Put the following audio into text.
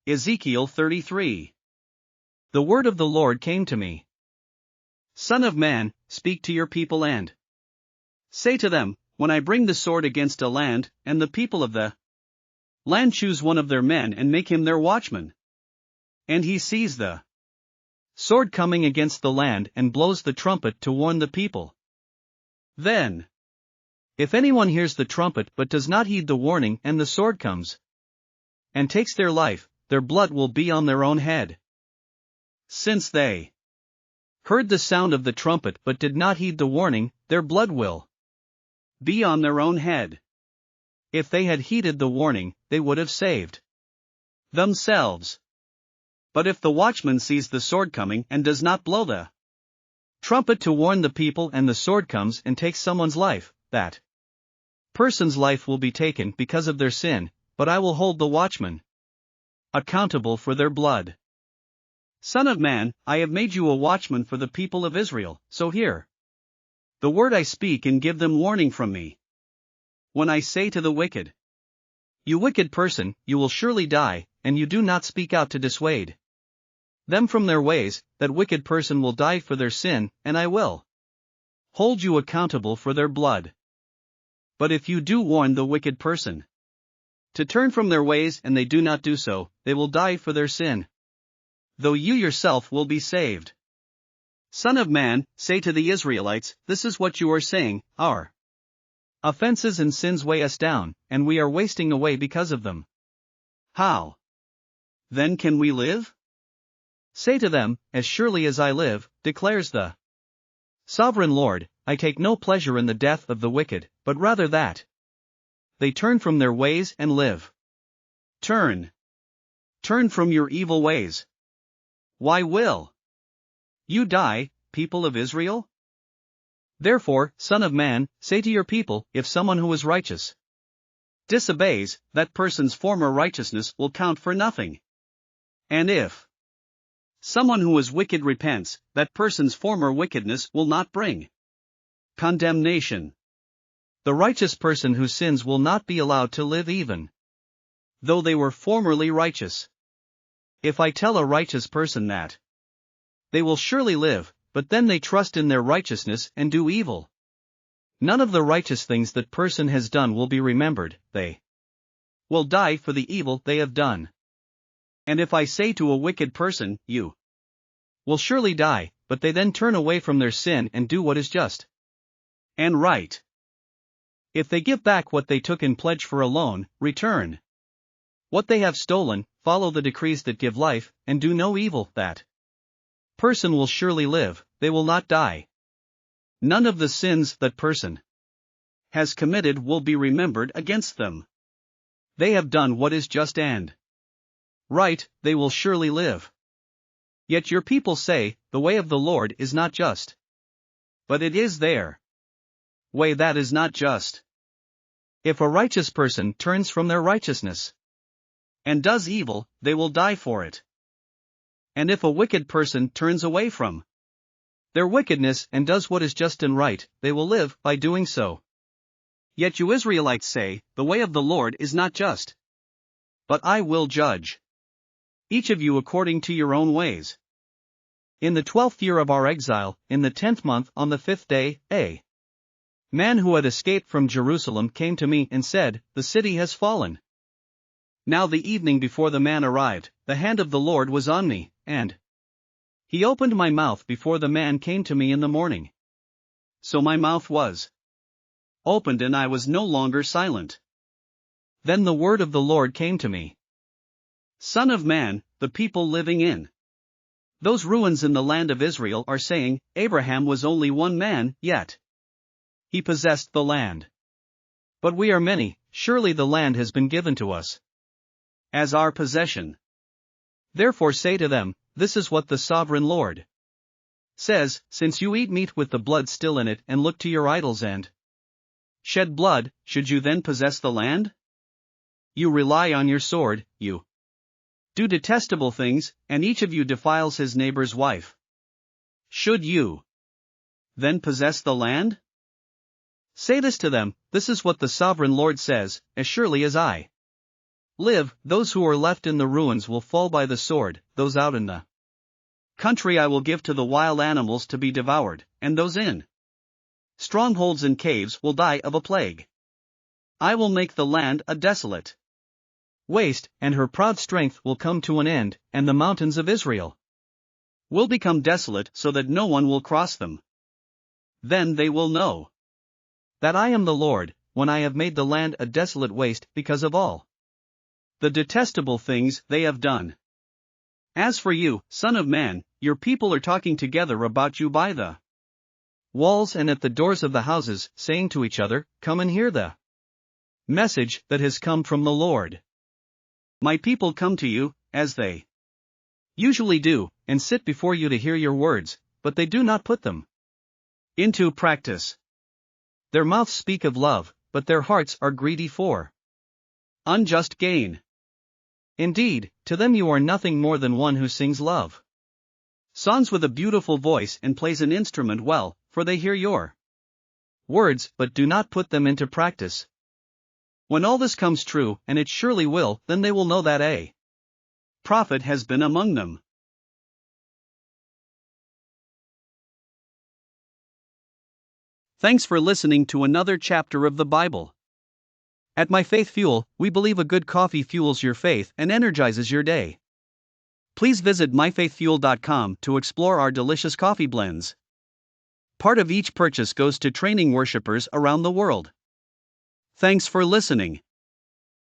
Ezekiel 33. The word of the Lord came to me. Son of man, speak to your people and say to them, when I bring the sword against a land, and the people of the land choose one of their men and make him their watchman, and he sees the sword coming against the land and blows the trumpet to warn the people. Then, if anyone hears the trumpet but does not heed the warning and the sword comes and takes their life, their blood will be on their own head. Since they heard the sound of the trumpet but did not heed the warning, their blood will be on their own head. If they had heeded the warning, they would have saved themselves. But if the watchman sees the sword coming and does not blow the trumpet to warn the people and the sword comes and takes someone's life, that person's life will be taken because of their sin, but I will hold the watchman accountable for their blood. Son of man, I have made you a watchman for the people of Israel, so hear the word I speak and give them warning from me. When I say to the wicked, you wicked person, you will surely die, and you do not speak out to dissuade them from their ways, that wicked person will die for their sin, and I will hold you accountable for their blood. But if you do warn the wicked person to turn from their ways and they do not do so, they will die for their sin, though you yourself will be saved. Son of man, say to the Israelites, this is what you are saying, our offenses and sins weigh us down, and we are wasting away because of them. How then can we live? Say to them, as surely as I live, declares the sovereign Lord, I take no pleasure in the death of the wicked, but rather that they turn from their ways and live. Turn from your evil ways. Why will you die, people of Israel? Therefore, son of man, say to your people, if someone who is righteous disobeys, that person's former righteousness will count for nothing. And if someone who is wicked repents, that person's former wickedness will not bring condemnation. The righteous person who sins will not be allowed to live even though they were formerly righteous. If I tell a righteous person that they will surely live, but then they trust in their righteousness and do evil, none of the righteous things that person has done will be remembered, they will die for the evil they have done. And if I say to a wicked person, you will surely die, but they then turn away from their sin and do what is just and right, if they give back what they took in pledge for a loan, return what they have stolen, follow the decrees that give life, and do no evil, that person will surely live, they will not die. None of the sins that person has committed will be remembered against them. They have done what is just and right, they will surely live. Yet your people say, the way of the Lord is not just. But it is their way that is not just. If a righteous person turns from their righteousness and does evil, they will die for it. And if a wicked person turns away from their wickedness and does what is just and right, they will live by doing so. Yet you Israelites say, the way of the Lord is not just. But I will judge each of you according to your own ways. In the 12th year of our exile, in the 10th month on the 5th day, a man who had escaped from Jerusalem came to me and said, the city has fallen. Now the evening before the man arrived, the hand of the Lord was on me, and he opened my mouth before the man came to me in the morning. So my mouth was opened and I was no longer silent. Then the word of the Lord came to me. Son of man, the people living in those ruins in the land of Israel are saying, Abraham was only one man, yet he possessed the land. But we are many, surely the land has been given to us as our possession. Therefore say to them, this is what the sovereign Lord says, since you eat meat with the blood still in it and look to your idols and shed blood, should you then possess the land? You rely on your sword, you do detestable things, and each of you defiles his neighbor's wife. Should you then possess the land? Say this to them, this is what the sovereign Lord says, as surely as I Live, those who are left in the ruins will fall by the sword, those out in the country I will give to the wild animals to be devoured, and those in strongholds and caves will die of a plague. I will make the land a desolate waste, and her proud strength will come to an end, and the mountains of Israel will become desolate so that no one will cross them. Then they will know that I am the Lord, when I have made the land a desolate waste because of all the detestable things they have done. As for you, Son of Man, your people are talking together about you by the walls and at the doors of the houses, saying to each other, Come and hear the message that has come from the Lord. My people come to you, as they usually do, and sit before you to hear your words, but they do not put them into practice. Their mouths speak of love, but their hearts are greedy for unjust gain. Indeed, to them you are nothing more than one who sings love songs with a beautiful voice and plays an instrument well, for they hear your words but do not put them into practice. When all this comes true, and it surely will, then they will know that a prophet has been among them. Thanks for listening to another chapter of the Bible. At My Faith Fuel, we believe a good coffee fuels your faith and energizes your day. Please visit myfaithfuel.com to explore our delicious coffee blends. Part of each purchase goes to training worshipers around the world. Thanks for listening.